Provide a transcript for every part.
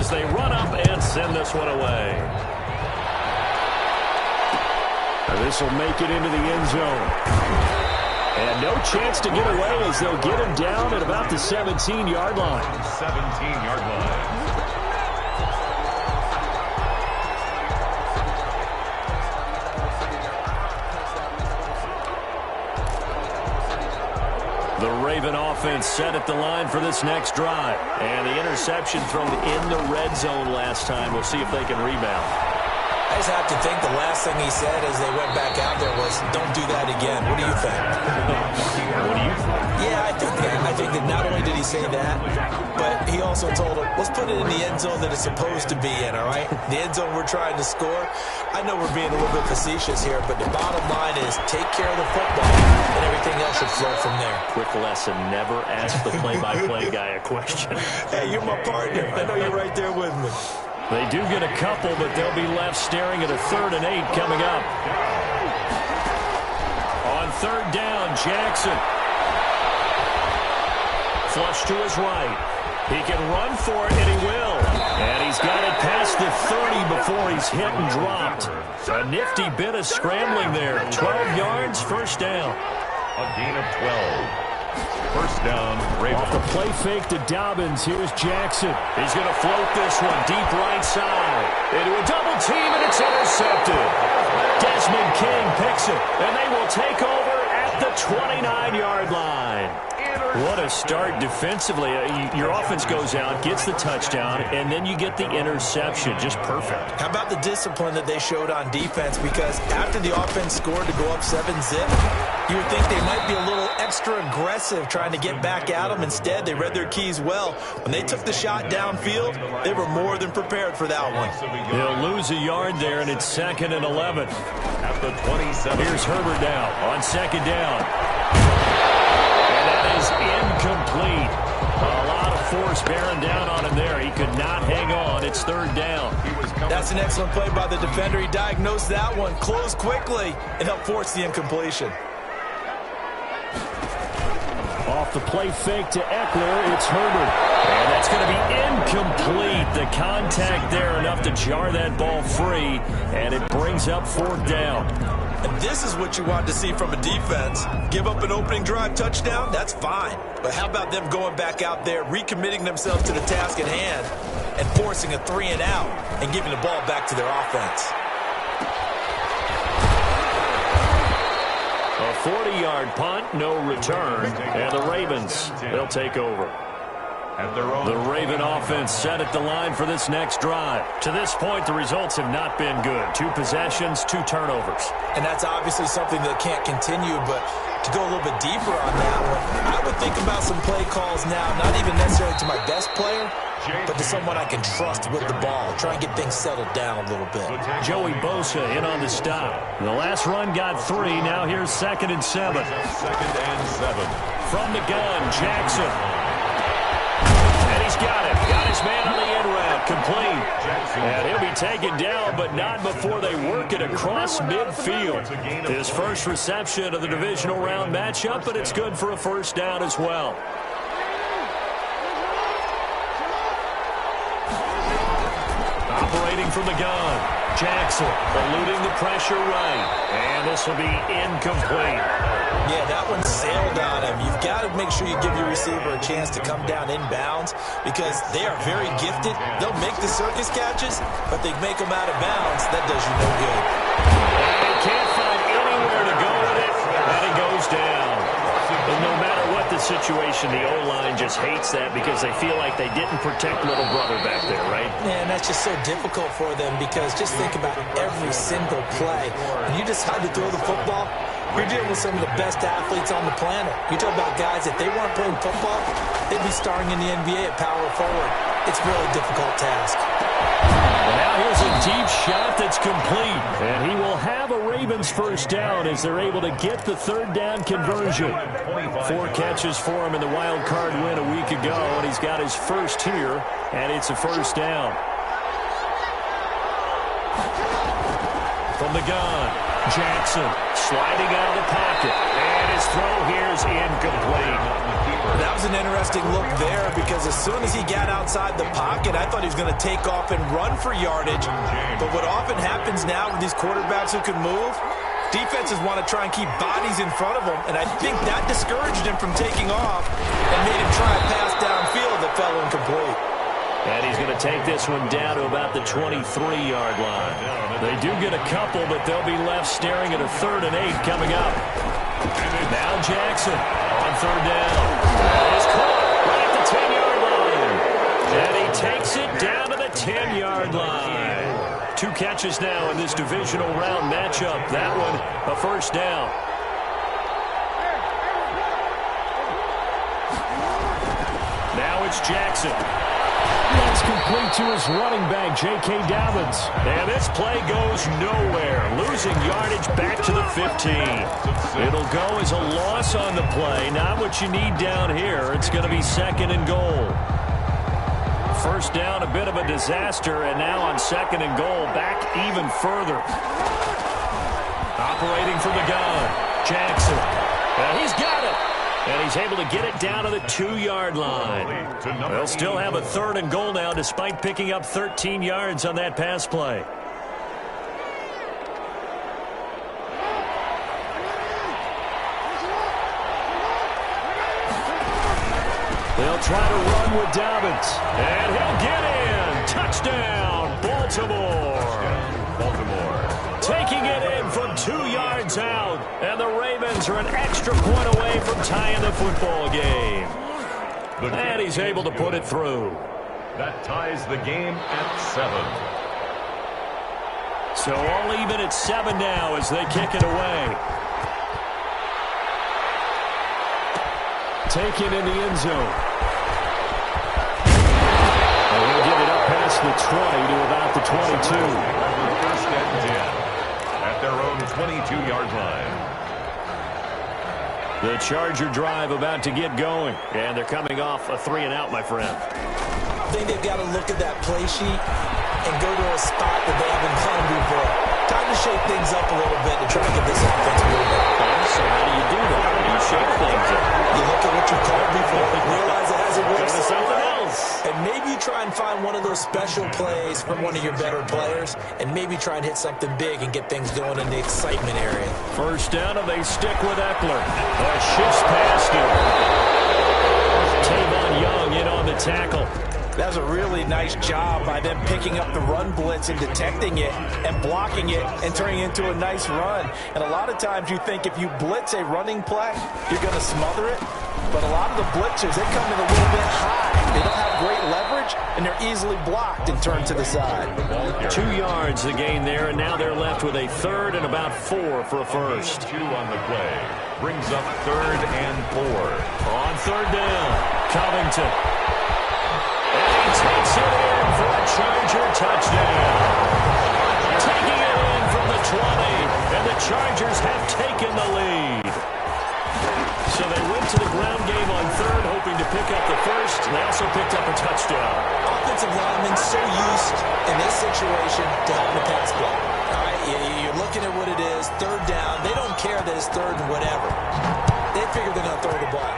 as they run up and send this one away. This will make it into the end zone. And no chance to get away as they'll get him down at about the 17-yard line. 17-yard line. The Raven offense set at the line for this next drive. And the interception thrown in the red zone last time. We'll see if they can rebound. I just have to think the last thing he said as they went back out there was, don't do that again. What do you think? What do you think? Yeah, I think that not only did he say that, but he also told him, let's put it in the end zone that it's supposed to be in, all right? The end zone we're trying to score. I know we're being a little bit facetious here, but the bottom line is take care of the football, and everything else should flow from there. Quick lesson, never ask the play-by-play guy a question. Hey, you're my partner. I know you're right there with me. They do get a couple, but they'll be left staring at a 3rd and 8 coming up. On 3rd down, Jackson. Flush to his right. He can run for it, and he will. And he's got it past the 30 before he's hit and dropped. A nifty bit of scrambling there. 12 yards, 1st down. A gain of 12. 1st down, Ravens. Off the play fake to Dobbins. Here's Jackson. He's going to float this one deep right side. Into a double team, and it's intercepted. Desmond King picks it, and they will take over at the 29-yard line. What a start defensively. Your offense goes out, gets the touchdown, and then you get the interception. Just perfect. How about the discipline that they showed on defense? Because after the offense scored to go up 7-zip, you would think they might be a little extra aggressive trying to get back at them. Instead, they read their keys well. When they took the shot downfield, they were more than prepared for that one. They'll lose a yard there, and it's 2nd and 11. At the 27. Here's Herbert now on 2nd down. Is incomplete. A lot of force bearing down on him there. He could not hang on. It's 3rd down. That's an excellent play by the defender. He diagnosed that one, closed quickly, and helped force the incompletion. Off the play fake to Eckler, it's Herbert. And that's going to be incomplete. The contact there enough to jar that ball free, and it brings up 4th down. And this is what you want to see from a defense. Give up an opening drive touchdown, that's fine. But how about them going back out there, recommitting themselves to the task at hand, and forcing a 3-and-out and giving the ball back to their offense? A 40-yard punt, no return, and the Ravens, they'll take over. The Raven offense set at the line for this next drive. To this point, the results have not been good. 2 possessions, 2 turnovers. And that's obviously something that can't continue, but to go a little bit deeper on that one, I would think about some play calls now, not even necessarily to my best player, but to someone I can trust with the ball. Try and get things settled down a little bit. Joey Bosa in on the stop. The last run got 3. Now here's 2nd and 7. 2nd and 7. From the gun, Jackson. He's got it. Got his man on the end route. Complete. And he'll be taken down, but not before they work it across midfield. His first reception of the divisional round matchup, but it's good for a 1st down as well. Operating from the gun, Jackson eluding the pressure right. And this will be incomplete. Yeah, that one sailed on him. You've got to make sure you give your receiver a chance to come down inbounds because they are very gifted. They'll make the circus catches, but they make them out of bounds. That does you no good. They can't find anywhere to go with it, and it goes down. And no matter what the situation, the O-line just hates that because they feel like they didn't protect little brother back there, right? Man, that's just so difficult for them because just think about every single play. When you decide to throw the football, you're dealing with some of the best athletes on the planet. You talk about guys, if they weren't playing football, they'd be starring in the NBA at power forward. It's a really difficult task. And now here's a deep shot that's complete. And he will have a Ravens 1st down as they're able to get the 3rd down conversion. 4 catches for him in the wild card win a week ago, and he's got his 1st here, and it's a 1st down. From the gun, Jackson sliding out of the pocket, and his throw here is incomplete. That was an interesting look there because as soon as he got outside the pocket, I thought he was going to take off and run for yardage. But what often happens now with these quarterbacks who can move, defenses want to try and keep bodies in front of them, and I think that discouraged him from taking off and made him try a pass downfield that fell incomplete. And he's going to take this one down to about the 23-yard line. They do get a couple, but they'll be left staring at a 3rd and 8 coming up. Now Jackson on 3rd down. That is caught right at the 10-yard line. And he takes it down to the 10-yard line. 2 catches now in this divisional round matchup. That one, a 1st down. Now it's Jackson. That's complete to his running back, J.K. Dobbins. And this play goes nowhere. Losing yardage back to the 15. It'll go as a loss on the play. Not what you need down here. It's going to be 2nd and goal. 1st down, a bit of a disaster. And now on 2nd and goal, back even further. Operating from the gun, Jackson. And he's got it. And he's able to get it down to the 2-yard line. They'll still have a 3rd and goal now despite picking up 13 yards on that pass play. They'll try to run with Dobbins. And he'll get in. Touchdown, Baltimore. Taking it in from 2 yards out. And the Ravens are an extra point away from tying the football game. And he's able to put it through. That ties the game at 7. So all even at 7 now as they kick it away. Taken in the end zone. And he'll get it up past the 20 to about the 22. 1st and 10 at their own 22-yard line. The Charger drive about to get going. And they're coming off a 3-and-out, my friend. I think they've got to look at that play sheet and go to a spot that they haven't gone before. Time to shake things up a little bit to try to get this offense moving. So how do you do that? How do you shake things up? You look at what you've called before, realize it hasn't worked. Go to something else. And maybe you try and find one of those special plays from one of your better players, and maybe try and hit something big and get things going in the excitement area. 1st down, and they stick with Eckler. That shifts past him. Tavon Young in on the tackle. That was a really nice job by them picking up the run blitz and detecting it and blocking it and turning it into a nice run. And a lot of times you think if you blitz a running play, you're going to smother it. But a lot of the blitzers, they come in a little bit high. They don't have great leverage, and they're easily blocked and turned to the side. 2 yards the gain there, and now they're left with a 3rd and about 4 for a 1st. 2 on the play. Brings up 3rd and 4. On 3rd down, Covington. And he takes it in for a Charger touchdown. Taking it in from the 20, and the Chargers have taken the lead. So they went to the ground game on 3rd, hoping to pick up the 1st, and they also picked up a touchdown. Offensive linemen so used in this situation to having a pass block. All right, you're looking at what it is, 3rd down. They don't care that it's 3rd and whatever. They figure they're going to throw the ball.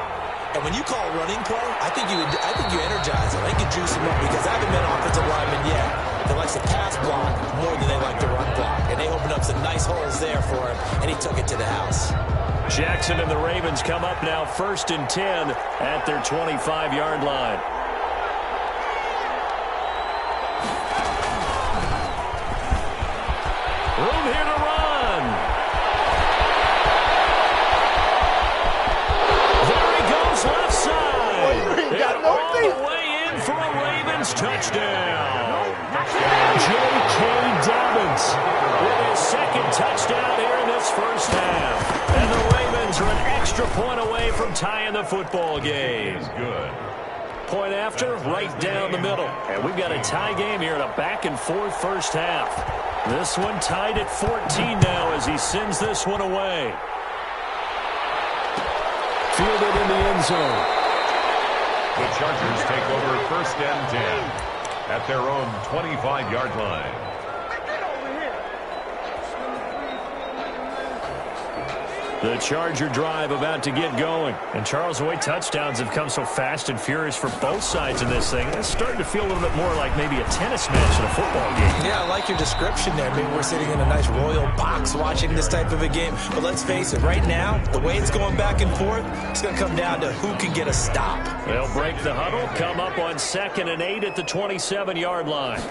And when you call a running play, I think you energize them. I think you juice them up because I haven't met an offensive lineman yet that likes to pass block more than they like to run block. And they opened up some nice holes there for him, and he took it to the house. Jackson and the Ravens come up now 1st and 10 at their 25-yard line. Room here to run. There he goes left side. And all the way in for a Ravens touchdown. J.K. Dobbins with his 2nd touchdown here in this 1st half. And the Ravens are an extra point away from tying the football game. Good. Point after, right down the middle. And we've got a tie game here in a back-and-forth 1st half. This one tied at 14 now as he sends this one away. Fielded in the end zone. The Chargers take over 1st and 10 at their own 25-yard line. The Charger drive about to get going. And Charles, the way touchdowns have come so fast and furious for both sides in this thing, it's starting to feel a little bit more like maybe a tennis match in a football game. Yeah, I like your description there. Maybe we're sitting in a nice royal box watching this type of a game. But let's face it, right now, the way it's going back and forth, it's going to come down to who can get a stop. They'll break the huddle, come up on 2nd and 8 at the 27-yard line.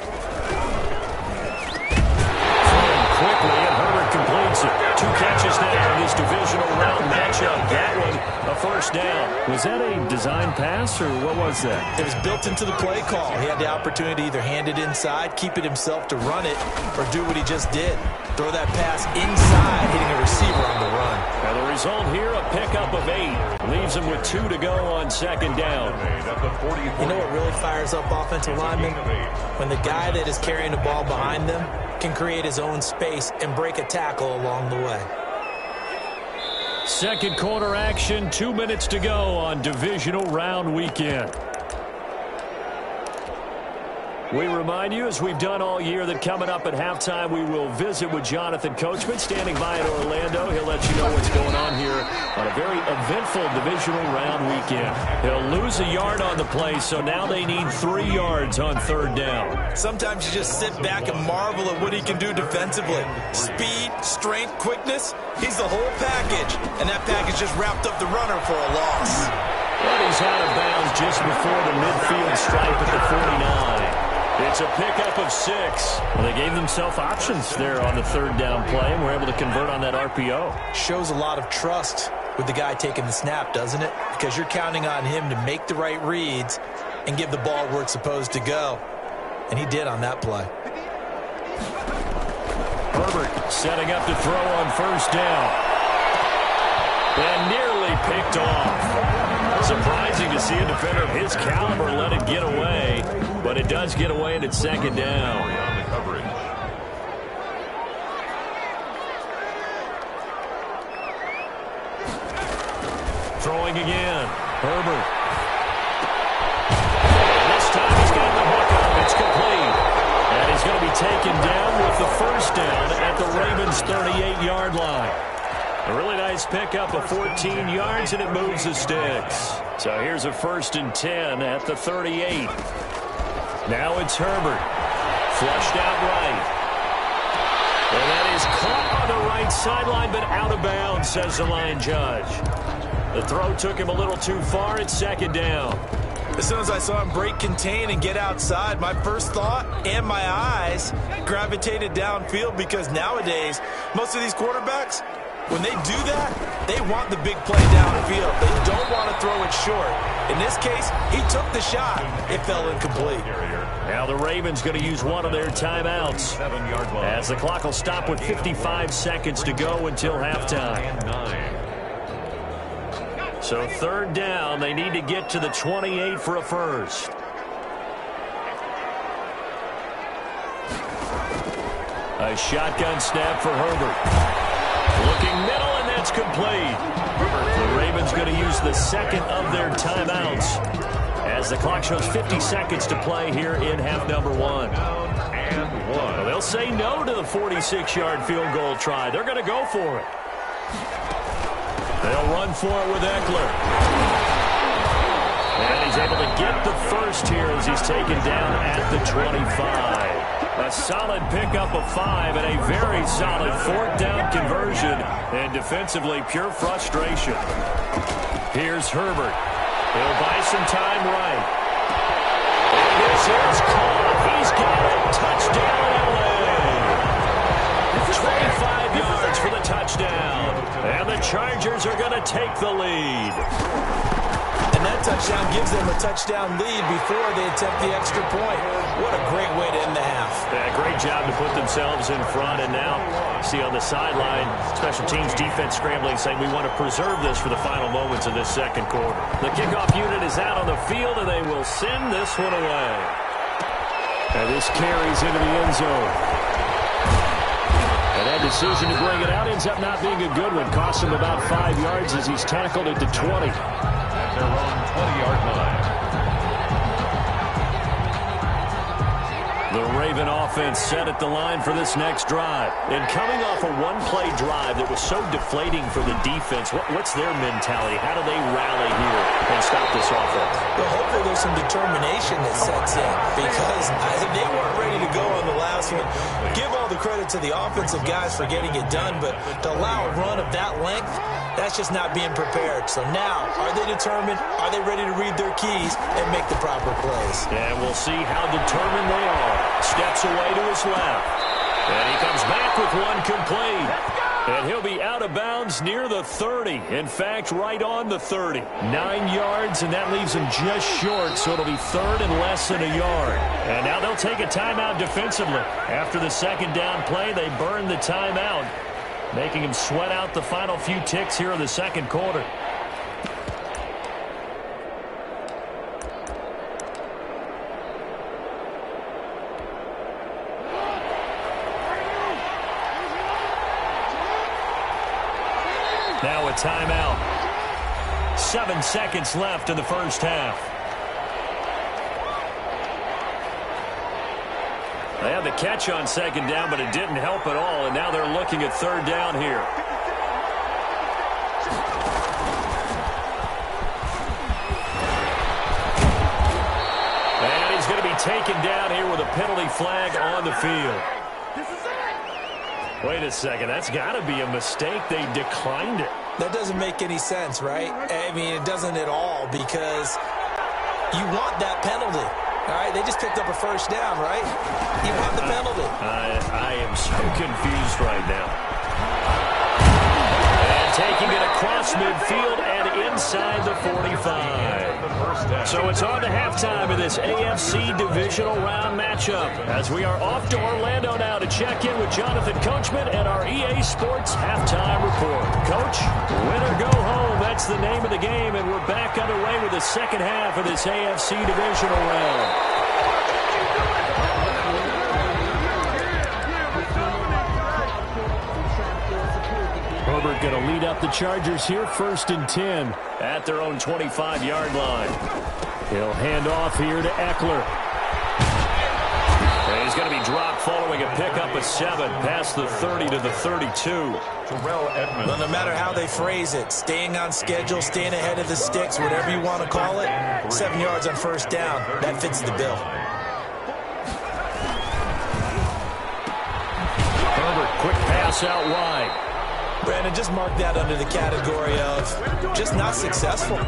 Quickly, and Herbert completes it. 2 catches now in this divisional round matchup. That one, a first down. Was that a design pass, or what was that? It was built into the play call. He had the opportunity to either hand it inside, keep it himself to run it, or do what he just did. Throw that pass inside, hitting a receiver on the run. And the result here, a pickup of 8. Leaves him with 2 to go on 2nd down. You know what really fires up offensive linemen? When the guy that is carrying the ball behind them can create his own space and break a tackle along the way. Second quarter action, 2 minutes to go on divisional round weekend. We remind you, as we've done all year, that coming up at halftime, we will visit with Jonathan Coachman, standing by in Orlando. He'll let you know what's going on here on a very eventful divisional round weekend. He'll lose a yard on the play, so now they need 3 yards on 3rd down. Sometimes you just sit back and marvel at what he can do defensively. Speed, strength, quickness, he's the whole package. And that package just wrapped up the runner for a loss. But he's out of bounds just before the midfield stripe at the 49. It's a pickup of 6. Well, they gave themselves options there on the 3rd down play, and were able to convert on that RPO. Shows a lot of trust with the guy taking the snap, doesn't it? Because you're counting on him to make the right reads and give the ball where it's supposed to go. And he did on that play. Herbert setting up to throw on 1st down. And nearly picked off. Surprising to see a defender of his caliber let it get away. But it does get away, and it's 2nd down. On the coverage. Throwing again. Herbert. And this time he's got the hook up. It's complete. And he's going to be taken down with the 1st down at the Ravens' 38-yard line. A really nice pickup of 14 yards, and it moves the sticks. So here's a 1st and 10 at the 38. Now it's Herbert. Flushed out right. And that is caught on the right sideline, but out of bounds, says the line judge. The throw took him a little too far. It's 2nd down. As soon as I saw him break contain and get outside, my first thought and my eyes gravitated downfield, because nowadays, most of these quarterbacks, when they do that, they want the big play downfield. They don't want to throw it short. In this case, he took the shot. It fell incomplete. Now the Ravens going to use one of their timeouts, as the clock will stop with 55 seconds to go until halftime. So 3rd down, they need to get to the 28 for a first. A shotgun snap for Herbert. Looking middle, and that's complete. The Ravens going to use the 2nd of their timeouts, as the clock shows 50 seconds to play here in half number 1. Well, they'll say no to the 46-yard field goal try. They're going to go for it. They'll run for it with Eckler. And he's able to get the first here as he's taken down at the 25. A solid pickup of 5 and a very solid 4th down conversion. And defensively, pure frustration. Here's Herbert. He'll buy some time right. And this is caught. He's got it. Touchdown, LA. 25 yards for the touchdown. And the Chargers are going to take the lead. And that touchdown gives them a touchdown lead before they attempt the extra point. What a great way to end the half. Yeah, great job to put themselves in front. And now, see on the sideline, special teams defense scrambling, saying we want to preserve this for the final moments of this 2nd quarter. The kickoff unit is out on the field, and they will send this one away. And this carries into the end zone. And that decision to bring it out ends up not being a good one. Costs him about 5 yards as he's tackled at the 20. At their own 20-yard line. The Raven offense set at the line for this next drive. And coming off a one-play drive that was so deflating for the defense, what's their mentality? How do they rally here and stop this offense? Well, hopefully there's some determination that sets in because they weren't ready to go on the last one. Give all the credit to the offensive guys for getting it done, but to allow a run of that length, that's just not being prepared. So now, are they determined? Are they ready to read their keys and make the proper plays? And we'll see how determined they are. Steps away to his left. And he comes back with one complete. And he'll be out of bounds near the 30. In fact, right on the 30. 9 yards, and that leaves him just short, so it'll be third and less than a yard. And now they'll take a timeout defensively. After the second down play, they burn the timeout, making him sweat out the final few ticks here in the second quarter. Now a timeout. 7 seconds left in the first half. They had the catch on second down, but it didn't help at all, and now they're looking at third down here. And he's going to be taken down here with a penalty flag on the field. Wait a second, that's got to be a mistake. They declined it. That doesn't make any sense, right? I mean, it doesn't at all because you want that penalty. All right, they just picked up a first down, right? You want the penalty. I am so confused right now. And taking it across midfield and inside the 45. So it's on to halftime in this AFC divisional round matchup as we are off to Orlando now to check in with Jonathan Coachman and our EA Sports halftime report. Coach, win or go home, that's the name of the game, and we're back underway with the second half of this AFC divisional round. Herbert going to lead up the Chargers here, 1st and 10 at their own 25-yard line. He'll hand off here to Eckler. And he's going to be dropped following a pickup of 7 past the 30 to the 32. Well, no matter how they phrase it, staying on schedule, staying ahead of the sticks, whatever you want to call it, 7 yards on first down, that fits the bill. Herbert, quick pass out wide. Brandon, just mark that under the category of just not successful.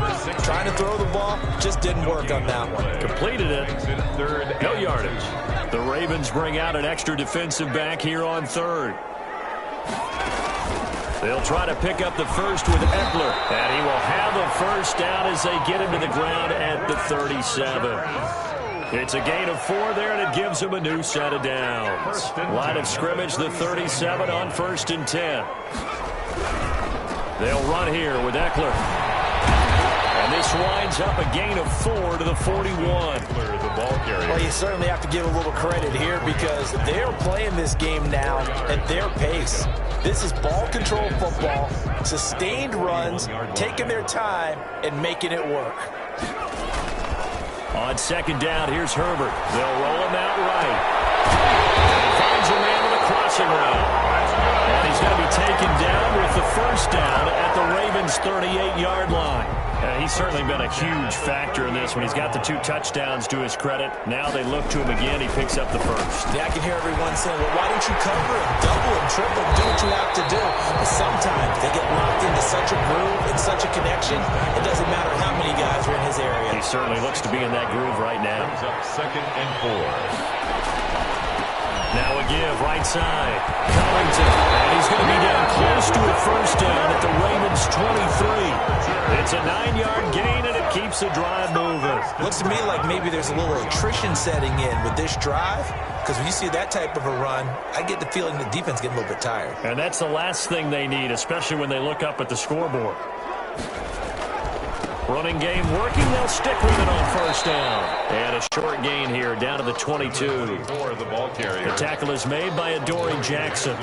Trying to throw the ball, just didn't work on that one. Completed it. No yardage. The Ravens bring out an extra defensive back here on third. They'll try to pick up the first with Eckler. And he will have a first down as they get him to the ground at the 37. It's a gain of 4 there, and it gives them a new set of downs. Line of scrimmage, the 37 on 1st and 10. They'll run here with Eckler. And this winds up a gain of 4 to the 41. The ball carrier. Well, you certainly have to give a little credit here because they're playing this game now at their pace. This is ball control football, sustained runs, taking their time, and making it work. On second down, here's Herbert. They'll roll him out right. And finds a man with a crossing route. And he's going to be taken down with the first down at the Ravens' 38-yard line. He's certainly been a huge factor in this one. He's got the 2 touchdowns to his credit. Now they look to him again. He picks up the first. Yeah, I can hear everyone saying, well, why don't you cover and double and triple and do what you have to do? But sometimes they get locked into such a groove and such a connection, it doesn't matter how many guys are in his area. He certainly looks to be in that groove right now. Comes up 2nd and 4. Now a give, right side. Covington, and he's going to be down close to a first down at the Ravens' 23. It's a 9-yard gain, and it keeps the drive moving. Looks to me like maybe there's a little attrition setting in with this drive, because when you see that type of a run, I get the feeling the defense getting a little bit tired. And that's the last thing they need, especially when they look up at the scoreboard. Running game working. They'll stick with it on first down. And a short gain here down to the 22. The tackle is made by Adoree Jackson.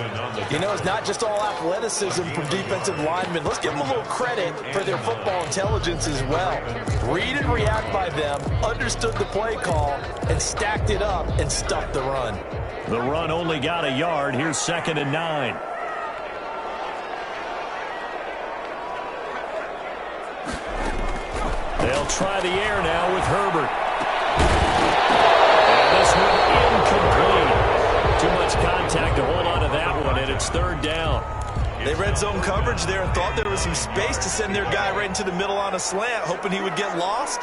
You know, it's not just all athleticism from defensive linemen. Let's give them a little credit for their football intelligence as well. Read and react by them, understood the play call, and stacked it up and stuffed the run. The run only got a yard. Here's 2nd and 9. They'll try the air now with Herbert. And this one incomplete. Too much contact to hold on to that one, and it's 3rd down. They read zone coverage there and thought there was some space to send their guy right into the middle on a slant, hoping he would get lost.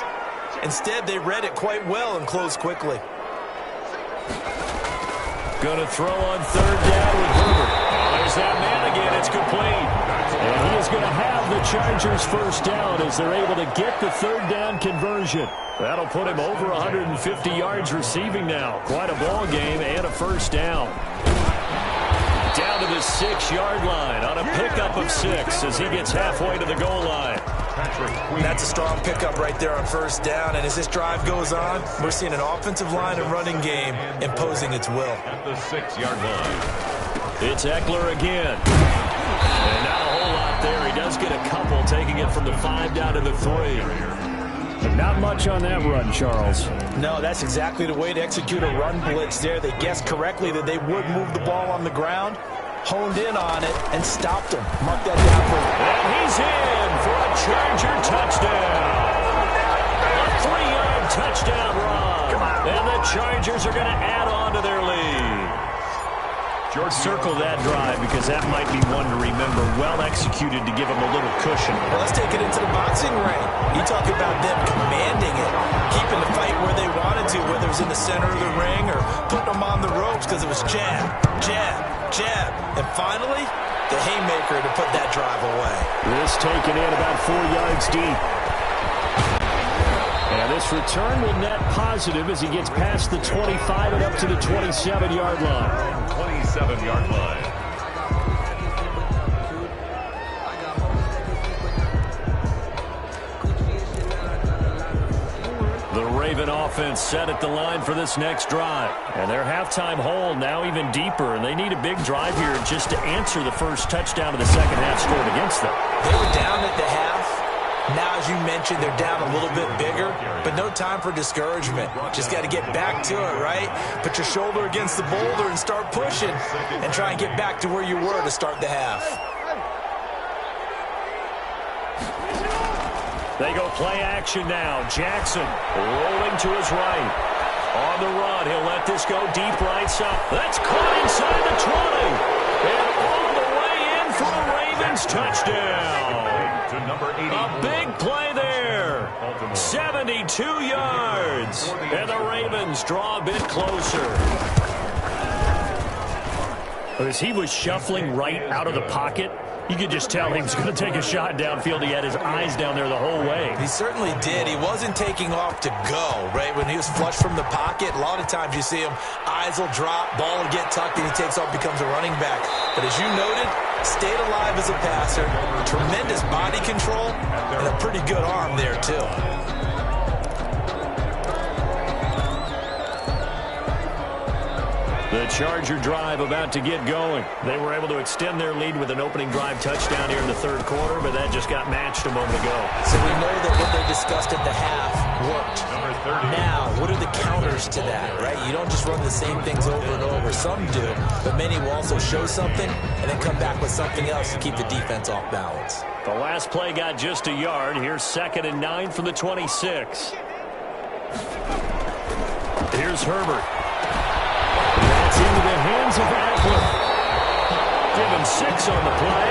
Instead, they read it quite well and closed quickly. Going to throw on 3rd down with Herbert. There's that man again. It's complete. And he is going to have the Chargers first down as they're able to get the 3rd down conversion. That'll put him over 150 yards receiving now. Quite a ball game and a first down. Down to the 6-yard line on a pickup of 6 as he gets halfway to the goal line. That's a strong pickup right there on first down. And as this drive goes on, we're seeing an offensive line and running game imposing its will. At the 6-yard line. It's Eckler again. And not a whole lot there. He does get a couple, taking it from the 5 down to the 3. But not much on that run, Charles. No, that's exactly the way to execute a run blitz there. They guessed correctly that they would move the ball on the ground, honed in on it, and stopped him. Mark that down for you. And he's in for a Charger touchdown. A 3-yard touchdown run. And the Chargers are going to add on to their lead. Circle that drive because that might be one to remember. Well executed to give them a little cushion. Well, let's take it into the boxing ring. You talk about them commanding it, keeping the fight where they wanted to, whether it was in the center of the ring or putting them on the ropes because it was jab, jab, jab. And finally, the haymaker to put that drive away. This taken in about 4 yards deep. And this return will net positive as he gets past the 25 and up to the 27-yard line. 27-yard line. The Raven offense set at the line for this next drive. And their halftime hole now even deeper, and they need a big drive here just to answer the first touchdown of the second half scored against them. They were down at the half. Now, as you mentioned, they're down a little bit bigger, but no time for discouragement. Just got to get back to it, right? Put your shoulder against the boulder and start pushing and try and get back to where you were to start the half. They go play action now. Jackson rolling to his right. On the run, he'll let this go deep right side. That's caught inside the 20. And all the way in for a Ravens touchdown. To number 80. A big play there. 72 yards. And the Ravens draw a bit closer. As he was shuffling right out of the pocket, you could just tell he was going to take a shot downfield. He had his eyes down there the whole way. He certainly did. He wasn't taking off to go, right? When he was flush from the pocket, a lot of times you see him, eyes will drop, ball will get tucked, and he takes off, becomes a running back. But as you noted, stayed alive as a passer, tremendous body control, and a pretty good arm there, too. The Charger drive about to get going. They were able to extend their lead with an opening drive touchdown here in the third quarter, but that just got matched a moment ago. So we know that what they discussed at the half worked. Now, what are the counters to that, right? You don't just run the same things over and over. Some do, but many will also show something and then come back with something else to keep the defense off balance. The last play got just a yard. Here's 2nd and 9 from the 26. Here's Herbert. That's into the hands of Eckler. Give him 6 on the play,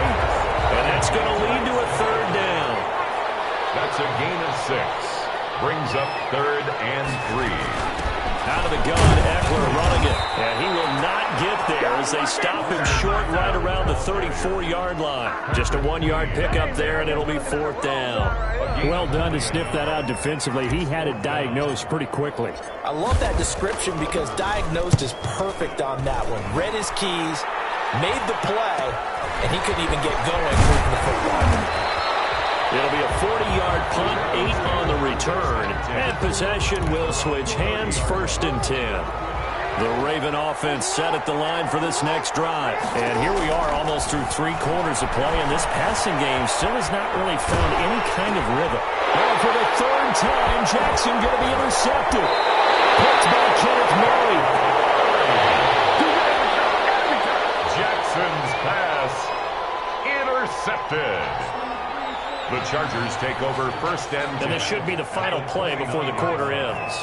and that's going to lead to a 3rd down. That's a gain of 6. Brings up 3rd and 3. Out of the gun, Eckler running it, and he will not get there as they stop him short right around the 34-yard line. Just a 1-yard pickup there, and it'll be 4th down. Well done to sniff that out defensively. He had it diagnosed pretty quickly. I love that description because diagnosed is perfect on that one. Read his keys, made the play, and he couldn't even get going moving the football. It'll be a 40-yard punt, 8 on the return, and possession will switch hands, 1st and 10. The Raven offense set at the line for this next drive. And here we are almost through 3 quarters of play, and this passing game still has not really found any kind of rhythm. And for the 3rd time, Jackson going to be intercepted. Picked by Kenneth Murray. Jackson's pass intercepted. The Chargers take over 1st and 10. And this should be the final play before the quarter ends.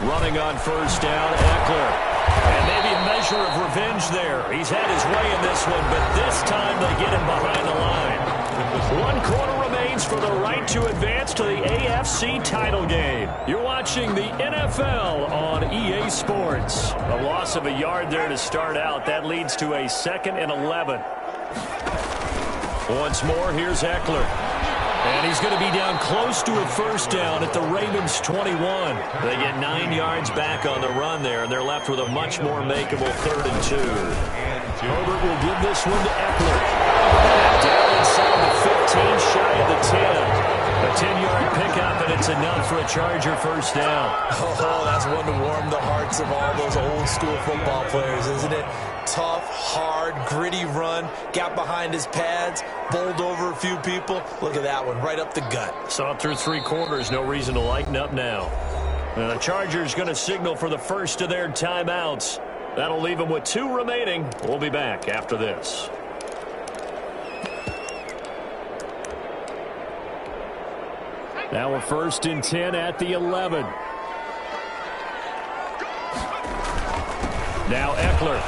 Running on 1st down, Eckler. And maybe a measure of revenge there. He's had his way in this one, but this time they get him behind the line. 1 quarter remains for the right to advance to the AFC title game. You're watching the NFL on EA Sports. A loss of a yard there to start out. That leads to a 2nd and 11. Once more, here's Eckler. And he's going to be down close to a 1st down at the Ravens' 21. They get 9 yards back on the run there, and they're left with a much more makeable 3rd and 2. Herbert will give this one to Eckler. Down inside the 15, shy of the 10. A 10-yard pickup, and it's enough for a Charger 1st down. Oh, that's one to warm the hearts of all those old-school football players, isn't it? Tough, hard, gritty run. Got behind his pads, bowled over a few people. Look at that one, right up the gut. Saw it through 3 quarters. No reason to lighten up now. And the Chargers going to signal for the first of their timeouts. That'll leave them with 2 remaining. We'll be back after this. Now a 1st and 10 at the 11. Now Eckler.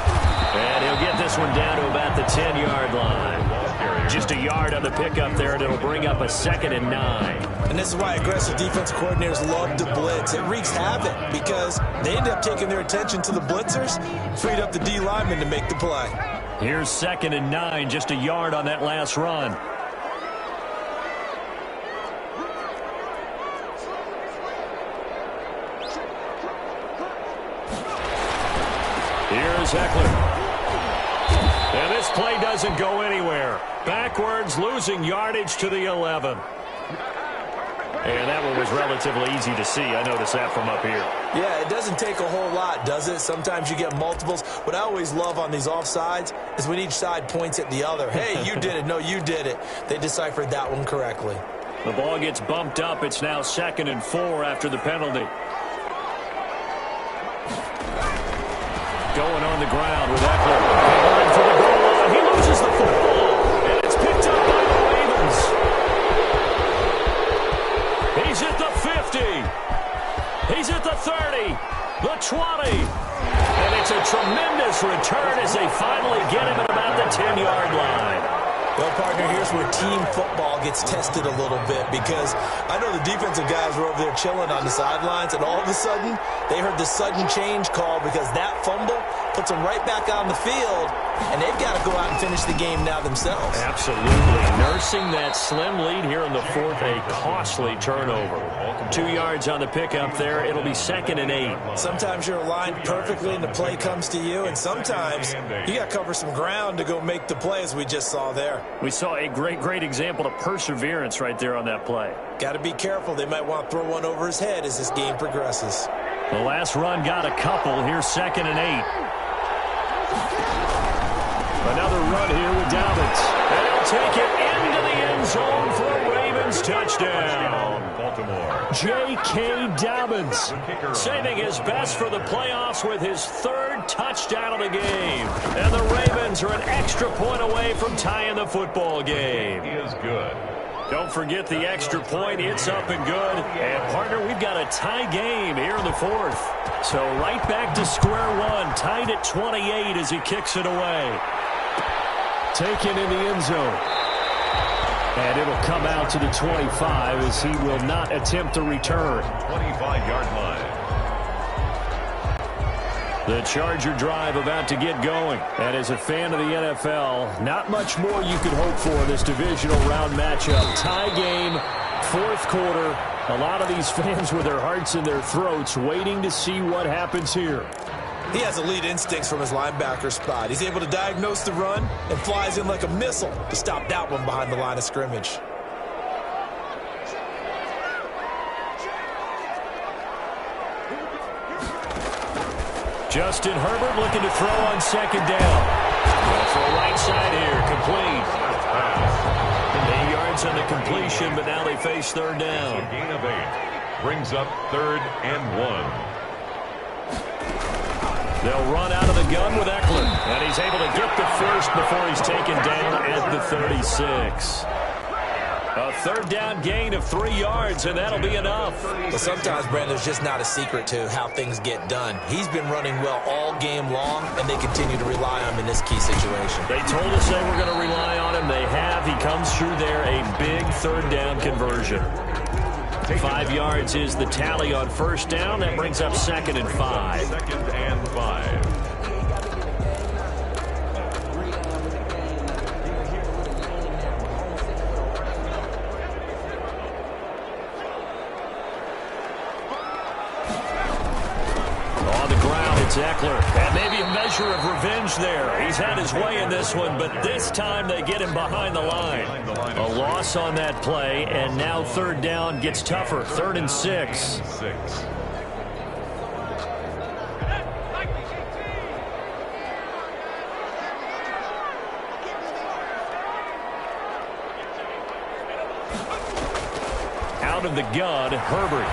And he'll get this one down to about the 10-yard line. Just a yard on the pickup there, and it'll bring up a 2nd and 9. And this is why aggressive defensive coordinators love to blitz. It wreaks havoc because they end up taking their attention to the blitzers, freed up the D lineman to make the play. Here's 2nd and 9, just a yard on that last run. Here's Eckler. And this play doesn't go anywhere. Backwards, losing yardage to the 11. And that one was relatively easy to see. I noticed that from up here. Yeah, it doesn't take a whole lot, does it? Sometimes you get multiples. What I always love on these offsides is when each side points at the other. Hey, you did it. No, you did it. They deciphered that one correctly. The ball gets bumped up. It's now 2nd and 4 after the penalty. Going on the ground with Eckler. Line for the goal line. He loses the football. And it's picked up by the Ravens. He's at the 50. He's at the 30. The 20. And it's a tremendous return as they finally get him at about the 10-yard line. Well, partner, here's where team football gets tested a little bit because I know the defensive guys were over there chilling on the sidelines, and all of a sudden, they heard the sudden change call because that fumble puts them right back on the field, and they've got to go out and finish the game now themselves. Absolutely. Nursing that slim lead here in the 4th, a costly turnover. 2 yards on the pickup there. It'll be 2nd and 8. Sometimes you're aligned perfectly and the play comes to you, and sometimes you got to cover some ground to go make the play, as we just saw there. We saw a great example of perseverance right there on that play. Got to be careful. They might want to throw one over his head as this game progresses. The last run got a couple. Here's 2nd and 8. Another run here with Dobbins. And he'll take it into the end zone for a Ravens touchdown. J.K. Dobbins saving his best for the playoffs with his 3rd touchdown of the game. And the Ravens are an extra point away from tying the football game. He is good. Don't forget the extra point. It's up and good. And, partner, we've got a tie game here in the 4th. So right back to square one. Tied at 28 as he kicks it away. Taken in the end zone. And it'll come out to the 25 as he will not attempt to return. 25-yard line. The Charger drive about to get going. And as a fan of the NFL, not much more you could hope for in this divisional round matchup. Tie game, 4th quarter. A lot of these fans with their hearts in their throats waiting to see what happens here. He has elite instincts from his linebacker spot. He's able to diagnose the run and flies in like a missile to stop that one behind the line of scrimmage. Justin Herbert looking to throw on second down. For a right side here, complete. 8 yards on the completion, but now they face third down. A gain of 8. Brings up 3rd and 1. They'll run out of the gun with Eckler, and he's able to get the first before he's taken down at the 36. A third down gain of 3 yards, and that'll be enough. But sometimes, Brandon, there's just not a secret to how things get done. He's been running well all game long, and they continue to rely on him in this key situation. They told us they were going to rely on him. They have. He comes through there, a big third down conversion. 5 yards is the tally on first down. That brings up 2nd and 5. 2nd and 5. On the ground, it's Eckler. And maybe a measure of revenge there. He's had his way in this one, but this time they get him behind the line. A loss on that play, and now third down gets tougher. 3rd and 6. Out of the gun, Herbert.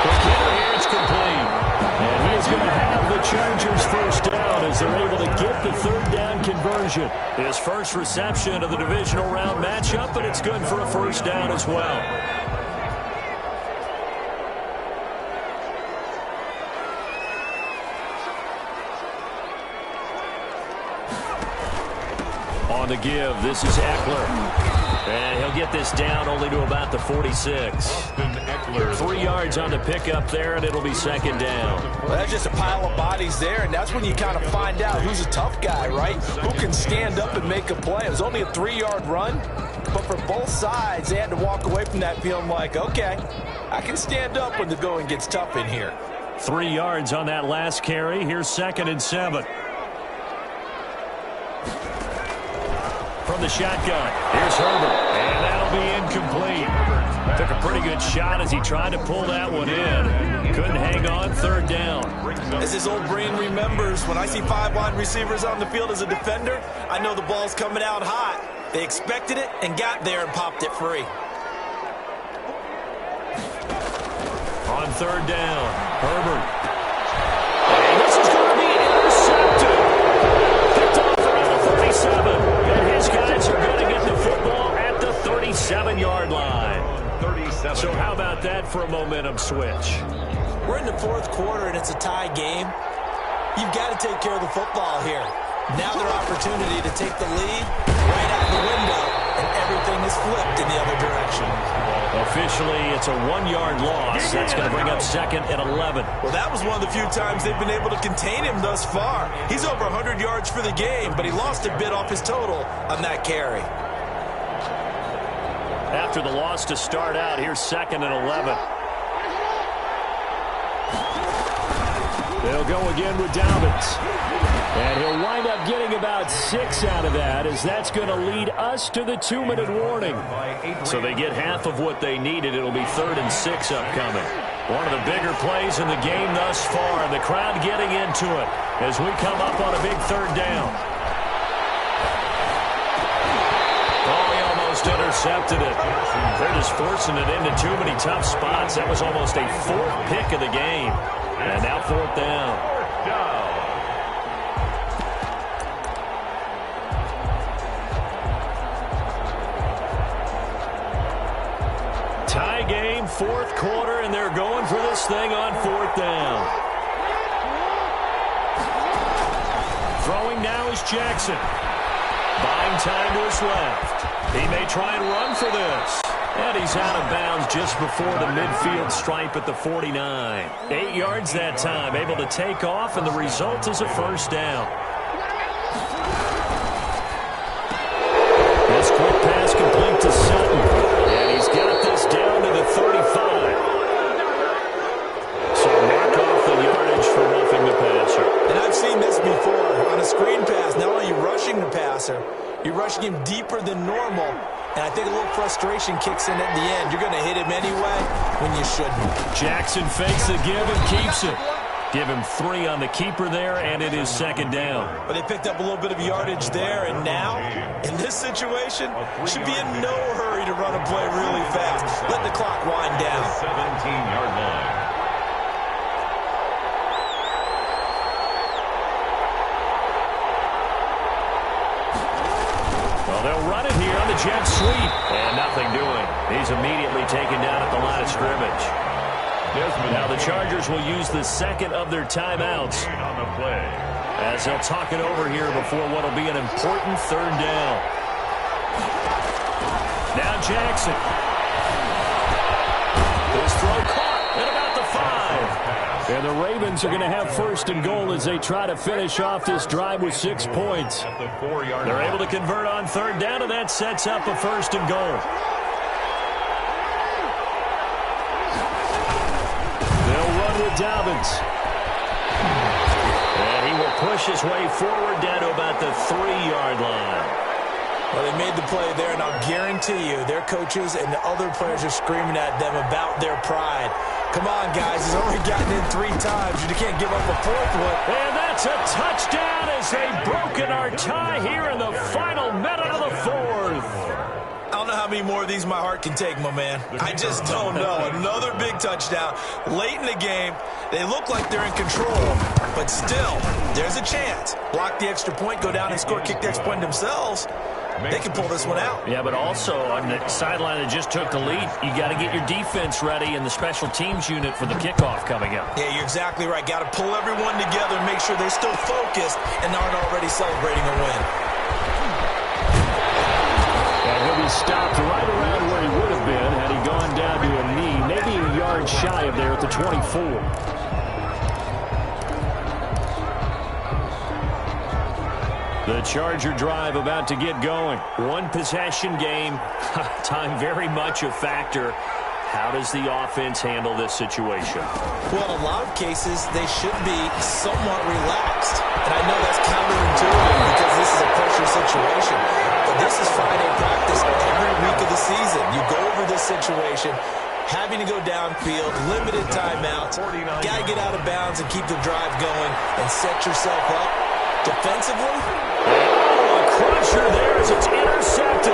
Here it's complete. And he is going to have the Chargers first down as they're able to get the third down conversion. His first reception of the divisional round matchup, but it's good for a first down as well. On the give, this is Eckler. And he'll get this down only to about the 46. 3 yards on the pickup there, and it'll be 2nd down. Well, that's just a pile of bodies there, and that's when you kind of find out who's a tough guy, right? Who can stand up and make a play. It was only a 3-yard run, but for both sides, they had to walk away from that feeling like, okay, I can stand up when the going gets tough in here. 3 yards on that last carry. Here's 2nd and 7. From the shotgun, here's Herbert, and that'll be incomplete. Took a pretty good shot as he tried to pull that one in. Couldn't hang on, third down. As his old brain remembers, when I see 5 wide receivers on the field as a defender, I know the ball's coming out hot. They expected it and got there and popped it free. On third down, Herbert. And this is going to be intercepted. Picked off around the 37. And his guys are going to get the football at the 37-yard line. 37. So how about that for a momentum switch? We're in the 4th quarter, and it's a tie game. You've got to take care of the football here. Now their opportunity to take the lead right out the window, and everything is flipped in the other direction. Officially, it's a 1-yard loss. That's going to bring up 2nd and 11. Well, that was one of the few times they've been able to contain him thus far. He's over 100 yards for the game, but he lost a bit off his total on that carry. After the loss to start out, here's 2nd and 11. They'll go again with Dobbins. And he'll wind up getting about 6 out of that, as that's going to lead us to the 2-minute warning. So they get half of what they needed. It'll be 3rd and 6 upcoming. One of the bigger plays in the game thus far, and the crowd getting into it as we come up on a big third down. Oh, he almost intercepted it. They're just forcing it into too many tough spots. That was almost a 4th pick of the game. And now 4th down. Tie game, 4th quarter, and they're going for this thing on 4th down. Throwing now is Jackson. Buying time to his left. He may try and run for this. And he's out of bounds just before the midfield stripe at the 49. 8 yards that time, able to take off, and the result is a first down. This quick pass complete to Sutton. And he's got this down to the 35. So mark off the yardage for roughing the pass. screen pass, not only are you rushing the passer, you're rushing him deeper than normal. And I think a little frustration kicks in at the end. You're going to hit him anyway when you shouldn't. Jackson fakes the give and keeps it. Give him 3 on the keeper there, and it is second down. But they picked up a little bit of yardage there, and now, in this situation, should be in no hurry to run a play really fast. Let the clock wind down. 17-yard line. Well, they'll run it here on the jet sweep, and nothing doing. He's immediately taken down at the line of scrimmage. Now the Chargers will use the second of their timeouts On the play. as they'll talk it over here before what will be an important third down. Now Jackson. His throw caught at about the 5. And the Ravens are going to have first and goal as they try to finish off this drive with 6 points. At the 4-yard They're line. able to convert on third down, and that sets up a first and goal. They'll run with Dobbins. And he will push his way forward down to about the 3-yard line. Well, they made the play there, and I'll guarantee you their coaches and the other players are screaming at them about their pride. Come on, guys. He's already gotten in 3 times. You can't give up a 4th one. And that's a touchdown as they've broken our tie here in the final minute of the 4th. I don't know how many more of these my heart can take, my man. I just don't know. Another big touchdown. Late in the game, they look like they're in control, but still, there's a chance. Block the extra point, go down and score, kick the extra point themselves. They can pull this one out. Yeah, but also on the sideline that just took the lead, you got to get your defense ready and the special teams unit for the kickoff coming up. Yeah, you're exactly right. Got to pull everyone together and make sure they're still focused and aren't already celebrating a win. And he'll be stopped right around where he would have been had he gone down to a knee, maybe a yard shy of there at the 24. The Charger drive about to get going. 1 possession game. Time very much a factor. How does the offense handle this situation? Well, in a lot of cases, they should be somewhat relaxed. And I know that's counterintuitive because this is a pressure situation. But this is Friday practice every week of the season. You go over this situation, having to go downfield, limited timeouts. Got to get out of bounds and keep the drive going and set yourself up defensively. Oh, a crusher there as it's intercepted.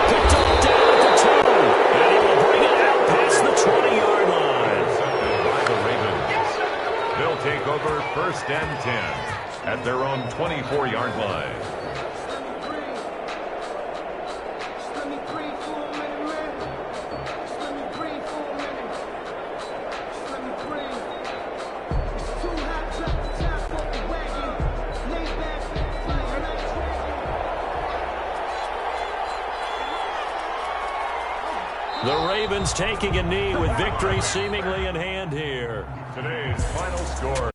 Picked up down at the 2. And he will bring it out past the 20-yard line. Intercepted by the Ravens. They'll take over first and 10 at their own 24-yard line. The Ravens taking a knee with victory seemingly in hand here. Today's final score,